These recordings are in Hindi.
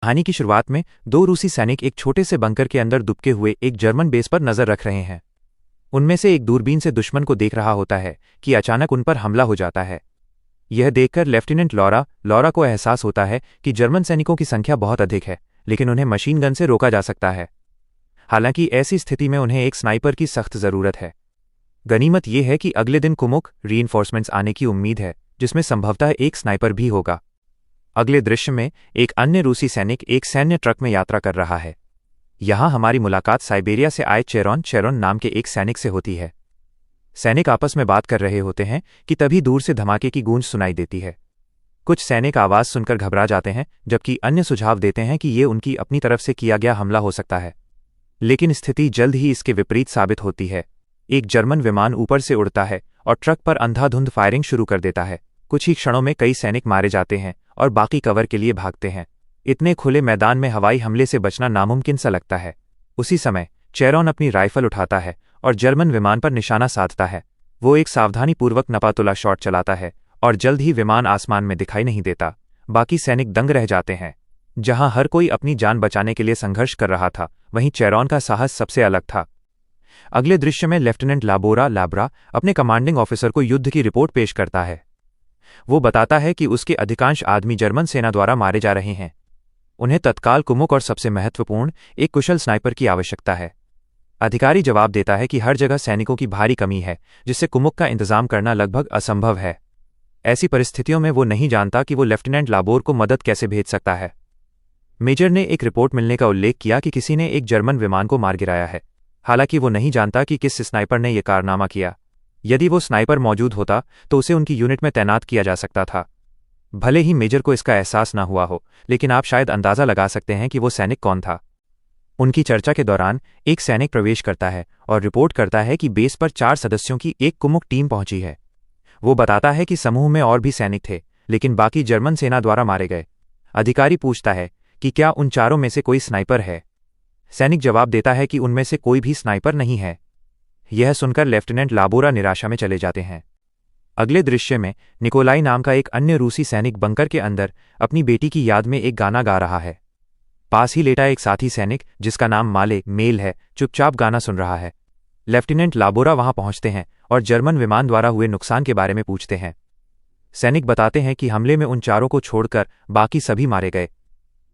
कहानी की शुरुआत में दो रूसी सैनिक एक छोटे से बंकर के अंदर दुबके हुए एक जर्मन बेस पर नजर रख रहे हैं। उनमें से एक दूरबीन से दुश्मन को देख रहा होता है कि अचानक उन पर हमला हो जाता है। यह देखकर लेफ्टिनेंट लॉरा को एहसास होता है कि जर्मन सैनिकों की संख्या बहुत अधिक है, लेकिन उन्हें मशीन गन से रोका जा सकता है। हालांकि ऐसी स्थिति में उन्हें एक स्नाइपर की सख्त जरूरत है। गनीमत यह है कि अगले दिन कुमुक रीइंफोर्समेंट्स आने की उम्मीद है, जिसमें संभवतः एक स्नाइपर भी होगा। अगले दृश्य में एक अन्य रूसी सैनिक एक सैन्य ट्रक में यात्रा कर रहा है। यहां हमारी मुलाकात साइबेरिया से आए चेरोन नाम के एक सैनिक से होती है। सैनिक आपस में बात कर रहे होते हैं कि तभी दूर से धमाके की गूंज सुनाई देती है। कुछ सैनिक आवाज सुनकर घबरा जाते हैं, जबकि अन्य सुझाव देते हैं कि ये उनकी अपनी तरफ से किया गया हमला हो सकता है। लेकिन स्थिति जल्द ही इसके विपरीत साबित होती है। एक जर्मन विमान ऊपर से उड़ता है और ट्रक पर अंधाधुंध फायरिंग शुरू कर देता है। कुछ ही क्षणों में कई सैनिक मारे जाते हैं और बाकी कवर के लिए भागते हैं। इतने खुले मैदान में हवाई हमले से बचना नामुमकिन सा लगता है। उसी समय चेरोन अपनी राइफल उठाता है और जर्मन विमान पर निशाना साधता है। वो एक सावधानीपूर्वक नपातुला शॉट चलाता है और जल्द ही विमान आसमान में दिखाई नहीं देता। बाकी सैनिक दंग रह जाते हैं। जहां हर कोई अपनी जान बचाने के लिए संघर्ष कर रहा था, वहीं चेरोन का साहस सबसे अलग था। अगले दृश्य में लेफ्टिनेंट लाब्रा अपने कमांडिंग ऑफिसर को युद्ध की रिपोर्ट पेश करता है। वो बताता है कि उसके अधिकांश आदमी जर्मन सेना द्वारा मारे जा रहे हैं। उन्हें तत्काल कुमुक और सबसे महत्वपूर्ण एक कुशल स्नाइपर की आवश्यकता है। अधिकारी जवाब देता है कि हर जगह सैनिकों की भारी कमी है, जिससे कुमुक का इंतजाम करना लगभग असंभव है। ऐसी परिस्थितियों में वो नहीं जानता कि वो लेफ्टिनेंट लाबोर को मदद कैसे भेज सकता है। मेजर ने एक रिपोर्ट मिलने का उल्लेख किया कि किसी ने एक जर्मन विमान को मार गिराया है। हालांकि वो नहीं जानता कि किस स्नाइपर ने यह कारनामा किया। यदि वो स्नाइपर मौजूद होता तो उसे उनकी यूनिट में तैनात किया जा सकता था। भले ही मेजर को इसका एहसास ना हुआ हो, लेकिन आप शायद अंदाजा लगा सकते हैं कि वो सैनिक कौन था। उनकी चर्चा के दौरान एक सैनिक प्रवेश करता है और रिपोर्ट करता है कि बेस पर 4 सदस्यों की एक कुमुक टीम पहुंची है। वो बताता है कि समूह में और भी सैनिक थे, लेकिन बाकी जर्मन सेना द्वारा मारे गए। अधिकारी पूछता है कि क्या उन चारों में से कोई स्नाइपर है। सैनिक जवाब देता है कि उनमें से कोई भी स्नाइपर नहीं है। यह सुनकर लेफ्टिनेंट लाबोरा निराशा में चले जाते हैं। अगले दृश्य में निकोलाई नाम का एक अन्य रूसी सैनिक बंकर के अंदर अपनी बेटी की याद में एक गाना गा रहा है। पास ही लेटा एक साथी सैनिक, जिसका नाम मेल है, चुपचाप गाना सुन रहा है। लेफ्टिनेंट लाबोरा वहां पहुंचते हैं और जर्मन विमान द्वारा हुए नुकसान के बारे में पूछते हैं। सैनिक बताते हैं कि हमले में उन चारों को छोड़कर बाकी सभी मारे गए।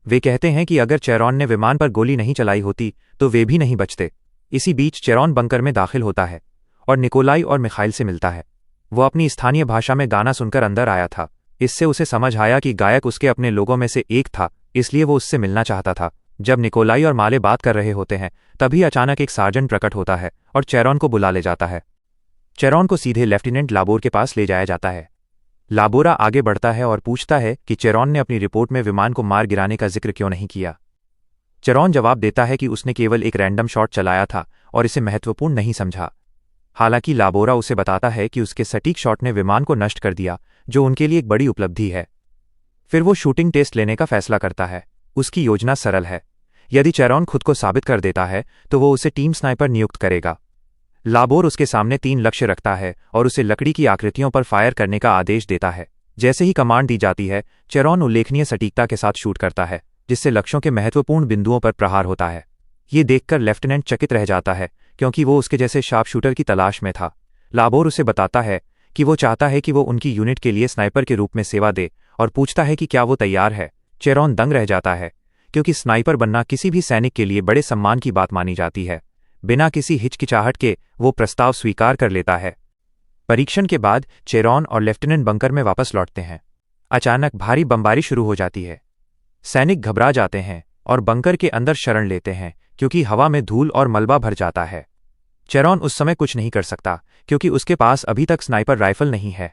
वे कहते हैं कि अगर चेरोन ने विमान पर गोली नहीं चलाई होती तो वे भी नहीं बचते। इसी बीच चेरोन बंकर में दाखिल होता है और निकोलाई और मिखाइल से मिलता है। वो अपनी स्थानीय भाषा में गाना सुनकर अंदर आया था। इससे उसे समझ आया कि गायक उसके अपने लोगों में से एक था, इसलिए वो उससे मिलना चाहता था। जब निकोलाई और माले बात कर रहे होते हैं, तभी अचानक एक सार्जेंट प्रकट होता है और चेरोन को बुला ले जाता है। चेरोन को सीधे लेफ्टिनेंट लाबोर के पास ले जाया जाता है। लाबोरा आगे बढ़ता है और पूछता है कि चेरोन ने अपनी रिपोर्ट में विमान को मार गिराने का जिक्र क्यों नहीं किया। चेरोन जवाब देता है कि उसने केवल एक रैंडम शॉट चलाया था और इसे महत्वपूर्ण नहीं समझा। हालांकि लाबोरा उसे बताता है कि उसके सटीक शॉट ने विमान को नष्ट कर दिया, जो उनके लिए एक बड़ी उपलब्धि है। फिर वो शूटिंग टेस्ट लेने का फैसला करता है। उसकी योजना सरल है। यदि चेरोन खुद को साबित कर देता है तो वो उसे टीम स्नाइपर नियुक्त करेगा। लाबोर उसके सामने 3 लक्ष्य रखता है और उसे लकड़ी की आकृतियों पर फायर करने का आदेश देता है। जैसे ही कमांड दी जाती है, चेरोन उल्लेखनीय सटीकता के साथ शूट करता है, जिससे लक्ष्यों के महत्वपूर्ण बिंदुओं पर प्रहार होता है। ये देखकर लेफ्टिनेंट चकित रह जाता है, क्योंकि वो उसके जैसे शार्प शूटर की तलाश में था। लाबोर उसे बताता है कि वो चाहता है कि वो उनकी यूनिट के लिए स्नाइपर के रूप में सेवा दे और पूछता है कि क्या वो तैयार है। चेरोन दंग रह जाता है, क्योंकि स्नाइपर बनना किसी भी सैनिक के लिए बड़े सम्मान की बात मानी जाती है। बिना किसी हिचकिचाहट के वो प्रस्ताव स्वीकार कर लेता है। परीक्षण के बाद चेरोन और लेफ्टिनेंट बंकर में वापस लौटते हैं। अचानक भारी बमबारी शुरू हो जाती है। सैनिक घबरा जाते हैं और बंकर के अंदर शरण लेते हैं, क्योंकि हवा में धूल और मलबा भर जाता है। चेरोन उस समय कुछ नहीं कर सकता, क्योंकि उसके पास अभी तक स्नाइपर राइफल नहीं है।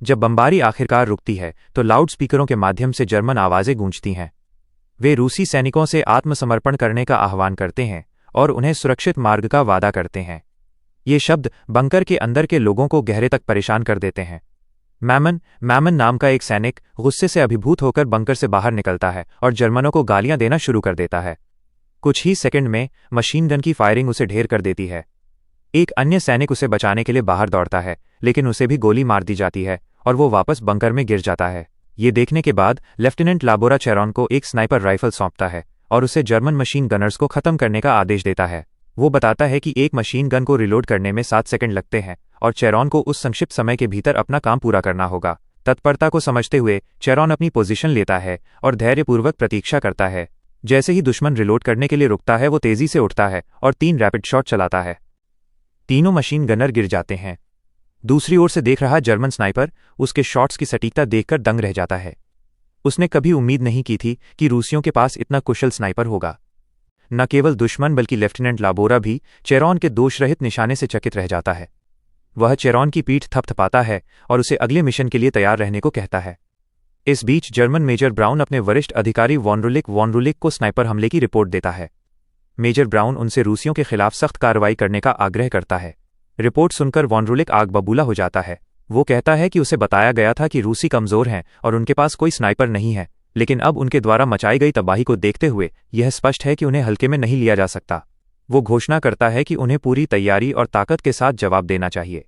जब बमबारी आखिरकार रुकती है तो लाउड स्पीकरों के माध्यम से जर्मन आवाजें गूंजती हैं। वे रूसी सैनिकों से आत्मसमर्पण करने का आह्वान करते हैं और उन्हें सुरक्षित मार्ग का वादा करते हैं। ये शब्द बंकर के अंदर के लोगों को गहरे तक परेशान कर देते हैं। मैमन नाम का एक सैनिक गुस्से से अभिभूत होकर बंकर से बाहर निकलता है और जर्मनों को गालियां देना शुरू कर देता है। कुछ ही सेकंड में मशीन गन की फायरिंग उसे ढेर कर देती है। एक अन्य सैनिक उसे बचाने के लिए बाहर दौड़ता है, लेकिन उसे भी गोली मार दी जाती है और वो वापस बंकर में गिर जाता है। ये देखने के बाद लेफ्टिनेंट लाबोरा चेरॉन को एक स्नाइपर राइफल सौंपता है और उसे जर्मन मशीन गनर्स को खत्म करने का आदेश देता है। वो बताता है कि एक मशीन गन को रिलोड करने में 7 सेकंड लगते हैं और चेरॉन को उस संक्षिप्त समय के भीतर अपना काम पूरा करना होगा। तत्परता को समझते हुए चेरॉन अपनी पोजीशन लेता है और धैर्यपूर्वक प्रतीक्षा करता है। जैसे ही दुश्मन रिलोड करने के लिए रुकता है, वो तेजी से उठता है और 3 रैपिड शॉट चलाता है। तीनों मशीन गनर गिर जाते हैं। दूसरी ओर से देख रहा जर्मन स्नाइपर उसके शॉट्स की सटीकता देखकर दंग रह जाता है। उसने कभी उम्मीद नहीं की थी कि रूसियों के पास इतना कुशल स्नाइपर होगा। न केवल दुश्मन बल्कि लेफ्टिनेंट लाबोरा भी चेरॉन के दोषरहित निशाने से चकित रह जाता है। वह चेरॉन की पीठ थपथपाता है और उसे अगले मिशन के लिए तैयार रहने को कहता है। इस बीच जर्मन मेजर ब्राउन अपने वरिष्ठ अधिकारी वॉनरुलिक को स्नाइपर हमले की रिपोर्ट देता है। मेजर ब्राउन उनसे रूसियों के खिलाफ सख्त कार्रवाई करने का आग्रह करता है। रिपोर्ट सुनकर वॉनरुलिक आग बबूला हो जाता है। वो कहता है कि उसे बताया गया था कि रूसी कमजोर हैं और उनके पास कोई स्नाइपर नहीं है, लेकिन अब उनके द्वारा मचाई गई तबाही को देखते हुए यह स्पष्ट है कि उन्हें हल्के में नहीं लिया जा सकता। वो घोषणा करता है कि उन्हें पूरी तैयारी और ताकत के साथ जवाब देना चाहिए।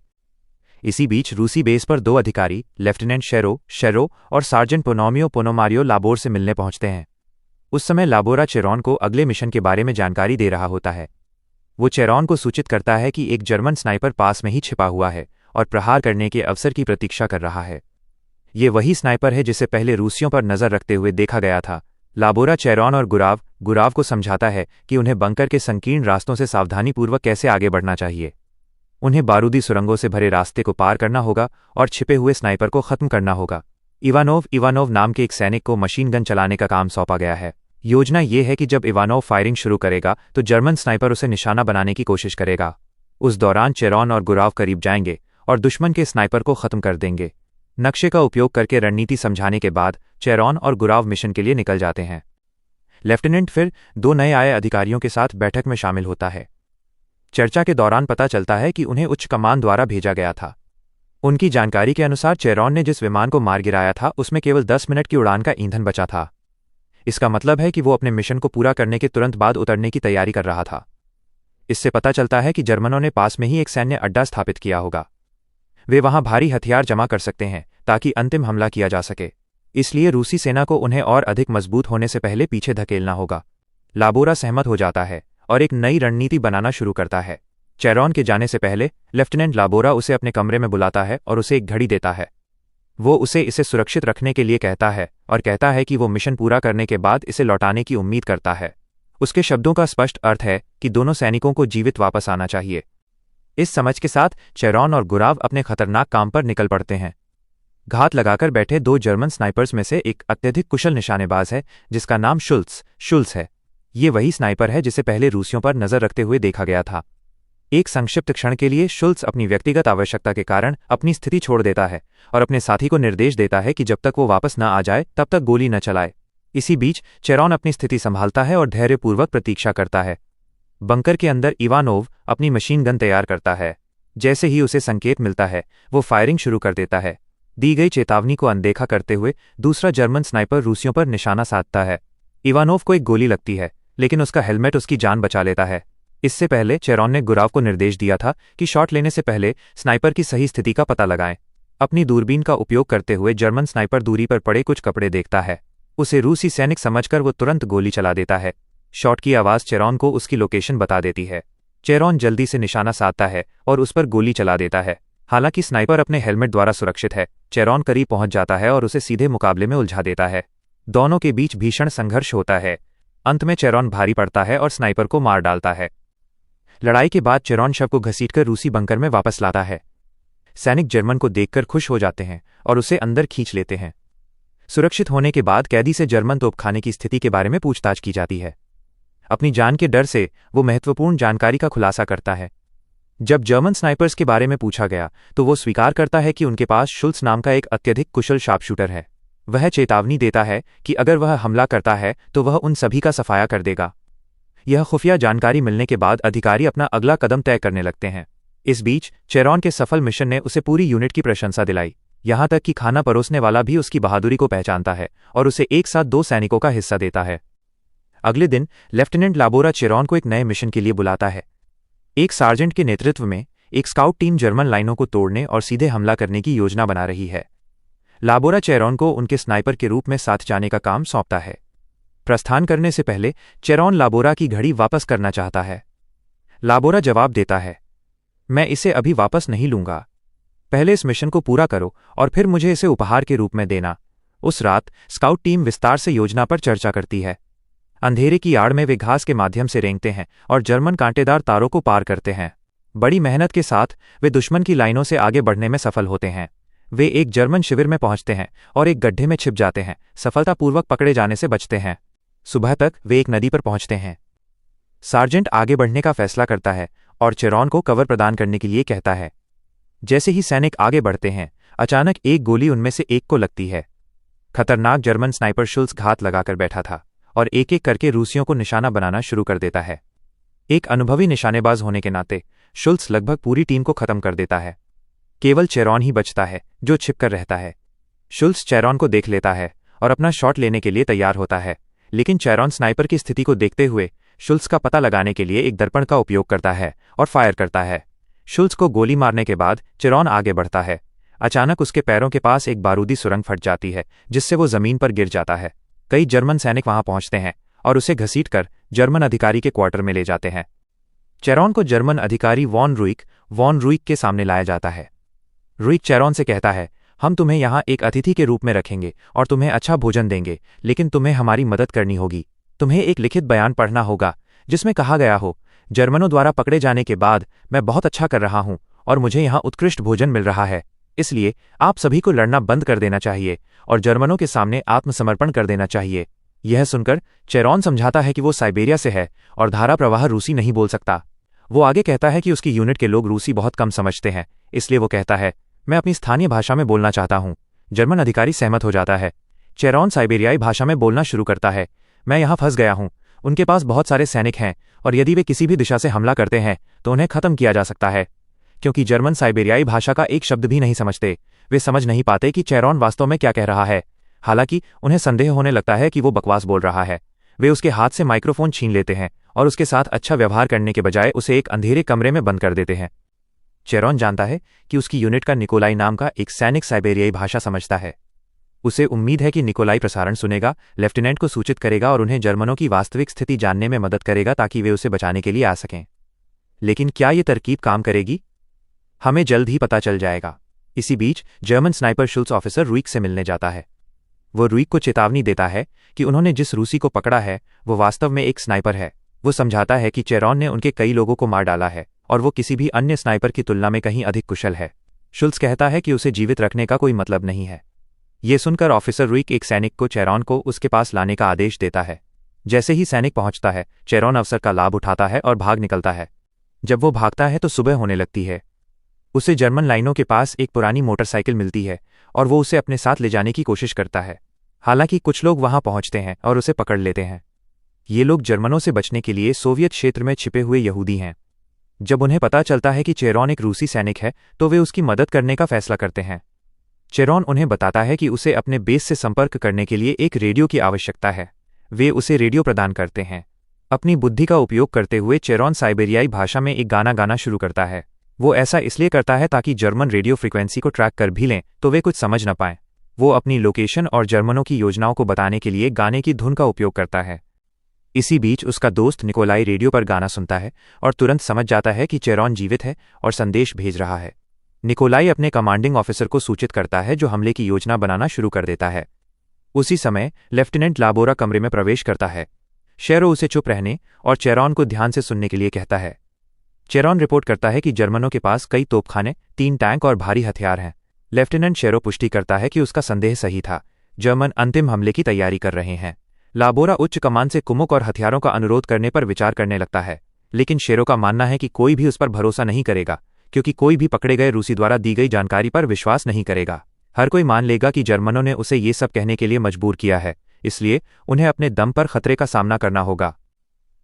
इसी बीच रूसी बेस पर 2 अधिकारी लेफ्टिनेंट शेरो और सार्जेंट पोनोमारियो लाबोर से मिलने पहुंचते हैं। उस समय लाबोरा चेरॉन को अगले मिशन के बारे में जानकारी दे रहा होता है। वो चेरॉन को सूचित करता है कि एक जर्मन स्नाइपर पास में ही छिपा हुआ है और प्रहार करने के अवसर की प्रतीक्षा कर रहा है। ये वही स्नाइपर है जिसे पहले रूसियों पर नजर रखते हुए देखा गया था। लाबोरा चेरॉन और गुराव को समझाता है कि उन्हें बंकर के संकीर्ण रास्तों से सावधानीपूर्वक कैसे आगे बढ़ना चाहिए। उन्हें बारूदी सुरंगों से भरे रास्ते को पार करना होगा और छिपे हुए स्नाइपर को खत्म करना होगा। इवानोव नाम के एक सैनिक को मशीन गन चलाने का काम सौंपा गया है। योजना ये है कि जब इवानोव फायरिंग शुरू करेगा तो जर्मन स्नाइपर उसे निशाना बनाने की कोशिश करेगा। उस दौरान चेरॉन और गुराव करीब जाएंगे और दुश्मन के स्नाइपर को खत्म कर देंगे। नक्शे का उपयोग करके रणनीति समझाने के बाद चेरॉन और गुराव मिशन के लिए निकल जाते हैं। लेफ्टिनेंट फिर 2 नए आए अधिकारियों के साथ बैठक में शामिल होता है। चर्चा के दौरान पता चलता है कि उन्हें उच्च कमान द्वारा भेजा गया था। उनकी जानकारी के अनुसार चेरॉन ने जिस विमान को मार गिराया था उसमें केवल 10 मिनट की उड़ान का ईंधन बचा था। इसका मतलब है कि वो अपने मिशन को पूरा करने के तुरंत बाद उतरने की तैयारी कर रहा था। इससे पता चलता है कि जर्मनों ने पास में ही एक सैन्य अड्डा स्थापित किया होगा। वे वहां भारी हथियार जमा कर सकते हैं ताकि अंतिम हमला किया जा सके। इसलिए रूसी सेना को उन्हें और अधिक मजबूत होने से पहले पीछे धकेलना होगा। लाबोरा सहमत हो जाता है और एक नई रणनीति बनाना शुरू करता है। चेरॉन के जाने से पहले लेफ्टिनेंट लाबोरा उसे अपने कमरे में बुलाता है और उसे एक घड़ी देता है। वो उसे इसे सुरक्षित रखने के लिए कहता है और कहता है कि वो मिशन पूरा करने के बाद इसे लौटाने की उम्मीद करता है। उसके शब्दों का स्पष्ट अर्थ है कि दोनों सैनिकों को जीवित वापस आना चाहिए। इस समझ के साथ चेरॉन और गुराव अपने खतरनाक काम पर निकल पड़ते हैं। घात लगाकर बैठे 2 जर्मन स्नाइपर्स में से एक अत्यधिक कुशल निशानेबाज है जिसका नाम शुल्स है। ये वही स्नाइपर है जिसे पहले रूसियों पर नजर रखते हुए देखा गया था। एक संक्षिप्त क्षण के लिए शुल्स अपनी व्यक्तिगत आवश्यकता के कारण अपनी स्थिति छोड़ देता है और अपने साथी को निर्देश देता है कि जब तक वो वापस न आ जाए तब तक गोली न चलाए। इसी बीच चेरॉन अपनी स्थिति संभालता है और धैर्यपूर्वक प्रतीक्षा करता है। बंकर के अंदर इवानोव अपनी मशीन गन तैयार करता है। जैसे ही उसे संकेत मिलता है वो फायरिंग शुरू कर देता है। दी गई चेतावनी को अनदेखा करते हुए दूसरा जर्मन स्नाइपर रूसियों पर निशाना साधता है। इवानोव को एक गोली लगती है, लेकिन उसका हेलमेट उसकी जान बचा लेता है। इससे पहले चेरॉन ने गुराव को निर्देश दिया था कि शॉट लेने से पहले स्नाइपर की सही स्थिति का पता लगाएं। अपनी दूरबीन का उपयोग करते हुए जर्मन स्नाइपर दूरी पर पड़े कुछ कपड़े देखता है। उसे रूसी सैनिक समझकर वो तुरंत गोली चला देता है। शॉट की आवाज चेरॉन को उसकी लोकेशन बता देती है। चेरॉन जल्दी से निशाना साधता है और उस पर गोली चला देता है। हालांकि स्नाइपर अपने हेलमेट द्वारा सुरक्षित है, चेरॉन करीब पहुंच जाता है और उसे सीधे मुकाबले में उलझा देता है। दोनों के बीच भीषण संघर्ष होता है। अंत में चेरॉन भारी पड़ता है और स्नाइपर को मार डालता है। लड़ाई के बाद चेरॉन शव को घसीटकर रूसी बंकर में वापस लाता है। सैनिक जर्मन को देखकर खुश हो जाते हैं और उसे अंदर खींच लेते हैं। सुरक्षित होने के बाद कैदी से जर्मन तोपखाने की स्थिति के बारे में पूछताछ की जाती है। अपनी जान के डर से वो महत्वपूर्ण जानकारी का खुलासा करता है। जब जर्मन स्नाइपर्स के बारे में पूछा गया तो वो स्वीकार करता है कि उनके पास शुल्स नाम का एक अत्यधिक कुशल शार्पशूटर है। वह चेतावनी देता है कि अगर वह हमला करता है तो वह उन सभी का सफाया कर देगा। यह खुफिया जानकारी मिलने के बाद अधिकारी अपना अगला कदम तय करने लगते हैं। इस बीच चेरॉन के सफल मिशन ने उसे पूरी यूनिट की प्रशंसा दिलाई। यहां तक कि खाना परोसने वाला भी उसकी बहादुरी को पहचानता है और उसे एक साथ 2 सैनिकों का हिस्सा देता है। अगले दिन लेफ्टिनेंट लाबोरा चेरॉन को एक नए मिशन के लिए बुलाता है। एक सार्जेंट के नेतृत्व में एक स्काउट टीम जर्मन लाइनों को तोड़ने और सीधे हमला करने की योजना बना रही है। लाबोरा चेरॉन को उनके स्नाइपर के रूप में साथ जाने का काम सौंपता है। प्रस्थान करने से पहले चेरॉन लाबोरा की घड़ी वापस करना चाहता है। लाबोरा जवाब देता है, मैं इसे अभी वापस नहीं लूंगा। पहले इस मिशन को पूरा करो और फिर मुझे इसे उपहार के रूप में देना। उस रात स्काउट टीम विस्तार से योजना पर चर्चा करती है। अंधेरे की आड़ में वे घास के माध्यम से रेंगते हैं और जर्मन कांटेदार तारों को पार करते हैं। बड़ी मेहनत के साथ वे दुश्मन की लाइनों से आगे बढ़ने में सफल होते हैं। वे एक जर्मन शिविर में पहुंचते हैं और एक गड्ढे में छिप जाते हैं, सफलतापूर्वक पकड़े जाने से बचते हैं। सुबह तक वे एक नदी पर पहुंचते हैं। सार्जेंट आगे बढ़ने का फैसला करता है और चेरॉन को कवर प्रदान करने के लिए कहता है। जैसे ही सैनिक आगे बढ़ते हैं, अचानक एक गोली उनमें से एक को लगती है। खतरनाक जर्मन स्नाइपर शुल्स घात लगाकर बैठा था और एक एक करके रूसियों को निशाना बनाना शुरू कर देता है। एक अनुभवी निशानेबाज होने के नाते शुल्स लगभग पूरी टीम को खत्म कर देता है। केवल चेरॉन ही बचता है जो छिपकर रहता है। शुल्स चेरॉन को देख लेता है और अपना शॉट लेने के लिए तैयार होता है, लेकिन चेरॉन स्नाइपर की स्थिति को देखते हुए शुल्स का पता लगाने के लिए एक दर्पण का उपयोग करता है और फायर करता है। शुल्स को गोली मारने के बाद चेरॉन आगे बढ़ता है। अचानक उसके पैरों के पास एक बारूदी सुरंग फट जाती है, जिससे वो जमीन पर गिर जाता है। कई जर्मन सैनिक वहां पहुंचते हैं और उसे घसीटकर जर्मन अधिकारी के क्वार्टर में ले जाते हैं। चेरॉन को जर्मन अधिकारी वॉन रूइक के सामने लाया जाता है। रूइक चेरॉन से कहता है, हम तुम्हें यहाँ एक अतिथि के रूप में रखेंगे और तुम्हें अच्छा भोजन देंगे, लेकिन तुम्हें हमारी मदद करनी होगी। तुम्हें एक लिखित बयान पढ़ना होगा जिसमें कहा गया हो, जर्मनों द्वारा पकड़े जाने के बाद मैं बहुत अच्छा कर रहा हूं और मुझे यहाँ उत्कृष्ट भोजन मिल रहा है। इसलिए आप सभी को लड़ना बंद कर देना चाहिए और जर्मनों के सामने आत्मसमर्पण कर देना चाहिए। यह सुनकर चेरॉन समझाता है कि वो साइबेरिया से है और धारा प्रवाह रूसी नहीं बोल सकता। वो आगे कहता है कि उसकी यूनिट के लोग रूसी बहुत कम समझते हैं, इसलिए वो कहता है, मैं अपनी स्थानीय भाषा में बोलना चाहता हूं। जर्मन अधिकारी सहमत हो जाता है। चेरॉन साइबेरियाई भाषा में बोलना शुरू करता है। मैं यहां फंस गया हूं। उनके पास बहुत सारे सैनिक हैं और यदि वे किसी भी दिशा से हमला करते हैं तो उन्हें खत्म किया जा सकता है। क्योंकि जर्मन साइबेरियाई भाषा का एक शब्द भी नहीं समझते, वे समझ नहीं पाते कि चेरॉन वास्तव में क्या कह रहा है। हालांकि उन्हें संदेह होने लगता है कि वो बकवास बोल रहा है। वे उसके हाथ से माइक्रोफोन छीन लेते हैं और उसके साथ अच्छा व्यवहार करने के बजाय उसे एक अंधेरे कमरे में बंद कर देते हैं। चेरॉन जानता है कि उसकी यूनिट का निकोलाई नाम का एक सैनिक साइबेरियाई भाषा समझता है। उसे उम्मीद है कि निकोलाई प्रसारण सुनेगा, लेफ्टिनेंट को सूचित करेगा और उन्हें जर्मनों की वास्तविक स्थिति जानने में मदद करेगा ताकि वे उसे बचाने के लिए आ सकें। लेकिन क्या ये तरकीब काम करेगी? हमें जल्द ही पता चल जाएगा। इसी बीच जर्मन स्नाइपर शुल्स ऑफिसर रूइक से मिलने जाता है। वो रूइक को चेतावनी देता है कि उन्होंने जिस रूसी को पकड़ा है वो वास्तव में एक स्नाइपर है। वो समझाता है कि चेरॉन ने उनके कई लोगों को मार डाला है और वो किसी भी अन्य स्नाइपर की तुलना में कहीं अधिक कुशल है। शुल्स कहता है कि उसे जीवित रखने का कोई मतलब नहीं है। ये सुनकर ऑफिसर रूइक एक सैनिक को चेरॉन को उसके पास लाने का आदेश देता है। जैसे ही सैनिक पहुंचता है, चेरॉन अवसर का लाभ उठाता है और भाग निकलता है। जब वो भागता है तो सुबह होने लगती है। उसे जर्मन लाइनों के पास एक पुरानी मोटरसाइकिल मिलती है और वो उसे अपने साथ ले जाने की कोशिश करता है। हालांकि कुछ लोग वहां पहुंचते हैं और उसे पकड़ लेते हैं। ये लोग जर्मनों से बचने के लिए सोवियत क्षेत्र में छिपे हुए यहूदी हैं। जब उन्हें पता चलता है कि चेरॉन एक रूसी सैनिक है तो वे उसकी मदद करने का फैसला करते हैं। चेरॉन उन्हें बताता है कि उसे अपने बेस से संपर्क करने के लिए एक रेडियो की आवश्यकता है। वे उसे रेडियो प्रदान करते हैं। अपनी बुद्धि का उपयोग करते हुए चेरॉन साइबेरियाई भाषा में एक गाना गाना शुरू करता है। वो ऐसा इसलिए करता है ताकि जर्मन रेडियो फ्रीक्वेंसी को ट्रैक कर भी लें तो वे कुछ समझ न पाएं। वो अपनी लोकेशन और जर्मनों की योजनाओं को बताने के लिए गाने की धुन का उपयोग करता है। इसी बीच उसका दोस्त निकोलाई रेडियो पर गाना सुनता है और तुरंत समझ जाता है कि चेरॉन जीवित है और संदेश भेज रहा है। निकोलाई अपने कमांडिंग ऑफिसर को सूचित करता है जो हमले की योजना बनाना शुरू कर देता है। उसी समय लेफ्टिनेंट लाबोरा कमरे में प्रवेश करता है। शेरो उसे चुप रहने और चेरॉन को ध्यान से सुनने के लिए कहता है। चेरॉन रिपोर्ट करता है कि जर्मनों के पास कई तोपखाने, 3 टैंक और भारी हथियार हैं। लेफ्टिनेंट शेरो पुष्टि करता है कि उसका संदेह सही था। जर्मन अंतिम हमले की तैयारी कर रहे हैं। लाबोरा उच्च कमान से कुमुक और हथियारों का अनुरोध करने पर विचार करने लगता है, लेकिन शेरो का मानना है कि कोई भी उस पर भरोसा नहीं करेगा क्योंकि कोई भी पकड़े गए रूसी द्वारा दी गई जानकारी पर विश्वास नहीं करेगा। हर कोई मान लेगा कि जर्मनों ने उसे ये सब कहने के लिए मजबूर किया है, इसलिए उन्हें अपने दम पर खतरे का सामना करना होगा।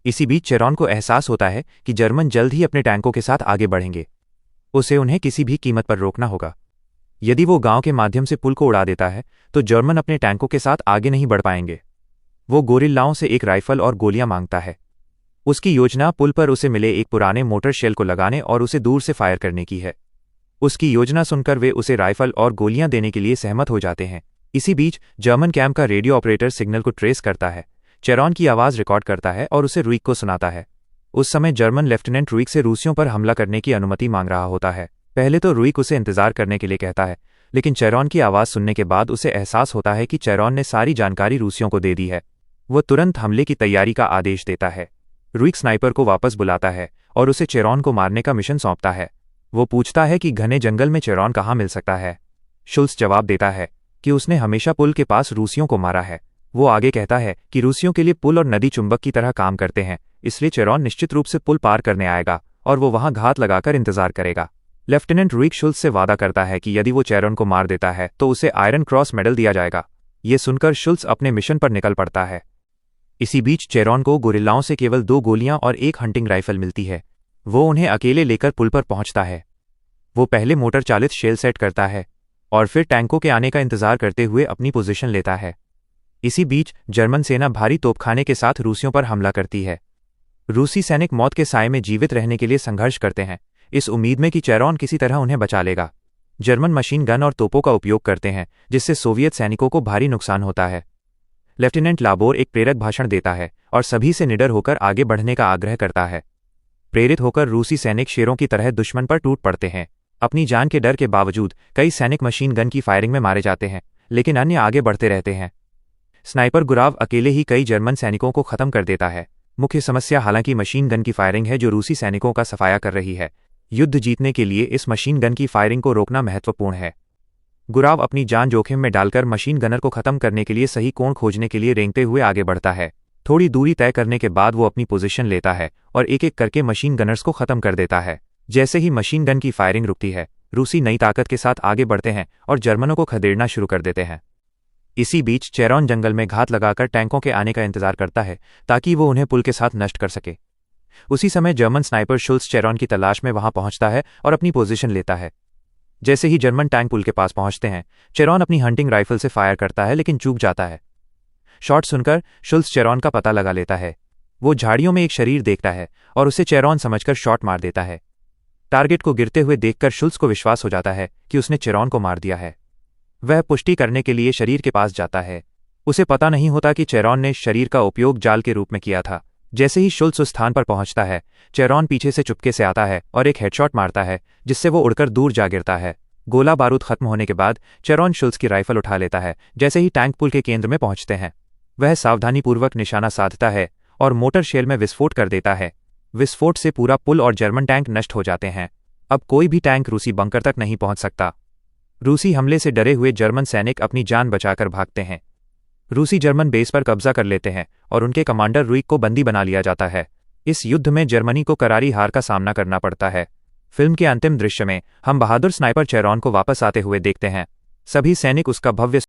इसी बीच चेरॉन को एहसास होता है कि जर्मन जल्द ही अपने टैंकों के साथ आगे बढ़ेंगे। उसे उन्हें किसी भी कीमत पर रोकना होगा। यदि वो गांव के माध्यम से पुल को उड़ा देता है तो जर्मन अपने टैंकों के साथ आगे नहीं बढ़ पाएंगे। वो गोरिल्लाओं से एक राइफल और गोलियां मांगता है। उसकी योजना पुल पर उसे मिले एक पुराने मोटर शेल को लगाने और उसे दूर से फायर करने की है। उसकी योजना सुनकर वे उसे राइफल और गोलियां देने के लिए सहमत हो जाते हैं। इसी बीच जर्मन कैंप का रेडियो ऑपरेटर सिग्नल को ट्रेस करता है, चेरॉन की आवाज़ रिकॉर्ड करता है और उसे रुइक को सुनाता है। उस समय जर्मन लेफ्टिनेंट रुइक से रूसियों पर हमला करने की अनुमति मांग रहा होता है। पहले तो रुइक उसे इंतजार करने के लिए कहता है, लेकिन चेरॉन की आवाज़ सुनने के बाद उसे एहसास होता है कि चेरॉन ने सारी जानकारी रूसियों को दे दी है। वो तुरंत हमले की तैयारी का आदेश देता है। रुइक स्नाइपर को वापस बुलाता है और उसे चेरॉन को मारने का मिशन सौंपता है। वो पूछता है कि घने जंगल में चेरॉन कहाँ मिल सकता है। शुल्स जवाब देता है कि उसने हमेशा पुल के पास रूसियों को मारा है। वो आगे कहता है कि रूसियों के लिए पुल और नदी चुंबक की तरह काम करते हैं, इसलिए चेरॉन निश्चित रूप से पुल पार करने आएगा और वो वहां घात लगाकर इंतजार करेगा। लेफ्टिनेंट रुइक शुल्स से वादा करता है कि यदि वो चेरॉन को मार देता है तो उसे आयरन क्रॉस मेडल दिया जाएगा। ये सुनकर शुल्स अपने मिशन पर निकल पड़ता है। इसी बीच चेरॉन को गोरिल्लाओं से केवल 2 गोलियां और एक हंटिंग राइफल मिलती है। वो उन्हें अकेले लेकर पुल पर पहुंचता है। वो पहले मोटर चालित शेल सेट करता है और फिर टैंकों के आने का इंतजार करते हुए अपनी पोजीशन लेता है। इसी बीच जर्मन सेना भारी तोपखाने के साथ रूसियों पर हमला करती है। रूसी सैनिक मौत के साए में जीवित रहने के लिए संघर्ष करते हैं, इस उम्मीद में कि चेरॉन किसी तरह उन्हें बचा लेगा। जर्मन मशीन गन और तोपों का उपयोग करते हैं, जिससे सोवियत सैनिकों को भारी नुकसान होता है। लेफ्टिनेंट लाबोर एक प्रेरक भाषण देता है और सभी से निडर होकर आगे बढ़ने का आग्रह करता है। प्रेरित होकर रूसी सैनिक शेरों की तरह दुश्मन पर टूट पड़ते हैं। अपनी जान के डर के बावजूद कई सैनिक मशीन गन की फायरिंग में मारे जाते हैं, लेकिन अन्य आगे बढ़ते रहते हैं। स्नाइपर गुराव अकेले ही कई जर्मन सैनिकों को खत्म कर देता है। मुख्य समस्या हालांकि मशीन गन की फायरिंग है, जो रूसी सैनिकों का सफाया कर रही है। युद्ध जीतने के लिए इस मशीन गन की फायरिंग को रोकना महत्वपूर्ण है। गुराव अपनी जान जोखिम में डालकर मशीन गनर को खत्म करने के लिए सही कोण खोजने के लिए रेंगते हुए आगे बढ़ता है। थोड़ी दूरी तय करने के बाद वो अपनी पोजीशन लेता है और एक एक करके मशीन गनर्स को खत्म कर देता है। जैसे ही मशीन गन की फायरिंग रुकती है, रूसी नई ताकत के साथ आगे बढ़ते हैं और जर्मनों को खदेड़ना शुरू कर देते हैं। इसी बीच चेरॉन जंगल में घात लगाकर टैंकों के आने का इंतजार करता है ताकि वो उन्हें पुल के साथ नष्ट कर सके। उसी समय जर्मन स्नाइपर शुल्स चेरॉन की तलाश में वहां पहुंचता है और अपनी पोजीशन लेता है। जैसे ही जर्मन टैंक पुल के पास पहुंचते हैं, चेरॉन अपनी हंटिंग राइफल से फायर करता है, लेकिन चूक जाता है। शॉट सुनकर शुल्स चेरॉन का पता लगा लेता है। वो झाड़ियों में एक शरीर देखता है और उसे चेरॉन समझकर शॉट मार देता है। टारगेट को गिरते हुए देखकर शुल्स को विश्वास हो जाता है कि उसने चेरॉन को मार दिया है। वह पुष्टि करने के लिए शरीर के पास जाता है। उसे पता नहीं होता कि चेरॉन ने शरीर का उपयोग जाल के रूप में किया था। जैसे ही शुल्स उस स्थान पर पहुंचता है, चेरॉन पीछे से चुपके से आता है और एक हेडशॉट मारता है, जिससे वो उड़कर दूर जा गिरता है। गोला बारूद खत्म होने के बाद चेरॉन शुल्स की राइफल उठा लेता है। जैसे ही टैंक पुल के केंद्र में पहुंचते हैं, वह सावधानीपूर्वक निशाना साधता है और मोटर शेल में विस्फोट कर देता है। विस्फोट से पूरा पुल और जर्मन टैंक नष्ट हो जाते हैं। अब कोई भी टैंक रूसी बंकर तक नहीं पहुंच सकता। रूसी हमले से डरे हुए जर्मन सैनिक अपनी जान बचाकर भागते हैं। रूसी जर्मन बेस पर कब्जा कर लेते हैं और उनके कमांडर रुइक को बंदी बना लिया जाता है। इस युद्ध में जर्मनी को करारी हार का सामना करना पड़ता है। फिल्म के अंतिम दृश्य में हम बहादुर स्नाइपर चेरॉन को वापस आते हुए देखते हैं। सभी सैनिक उसका भव्य